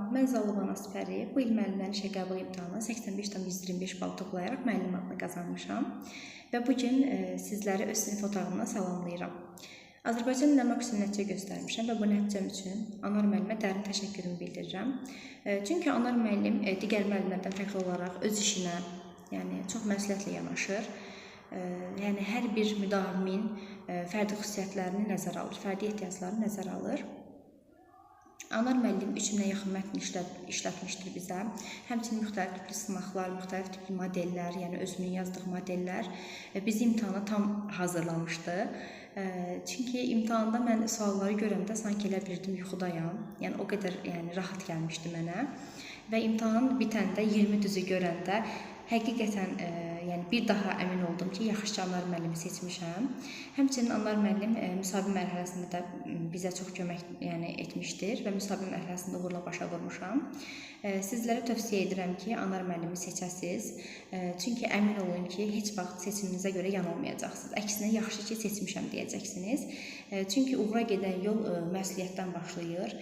Mən Zalıban Aspəri. Bu il müəllimlərin işə qəbul imtahanı 85,125 bal toplayaraq müəllim adını qazanmışam və bu gün sizləri öz sinif otağımdan salamlayıram. Azərbaycan dilində maksimum nəticə göstərmişəm və bu nəticəm üçün Anar müəllimə dərin təşəkkürümü bildirirəm. Çünki Anar müəllim digər müəllimlərdən fərqli olaraq öz işinə, yəni çox məsuliyyətlə yanaşır. Yəni hər bir müdavimin fərdi xüsusiyyətlərini nəzərə alır, fərdi ehtiyaclarını nəzərə alır. Anar müəllim 3000-ə yaxın mətn işlətmişdir bizə. Həmçinin müxtəlif tipli sınaqlar, müxtəlif tipli modellər, yəni özünün yazdığı modellər bizi imtahana tam hazırlamışdı. Çünki imtahanda mən sualları görəndə sanki elə bilirdim yuxudayam. Yəni o qədər rahat gəlmişdi mənə. Və imtahan bitəndə 20 düzü görəndə həqiqətən bir daha əmin oldum ki, yaxşı Anar müəllimi seçmişəm. Həmçinin Anar müəllim müsahibə mərhələsində də bizə çox kömək etmişdir və müsahibə mərhələsində uğurla başa vurmuşam. Sizlərə tövsiyə edirəm ki, Anar müəllimi seçəsiniz. Çünki əmin olun ki, heç vaxt seçiminizə görə yanılmayacaqsınız. Əksinə, yaxşı ki, seçmişəm deyəcəksiniz. Çünki uğura gedən yol məsuliyyətdən başlayır.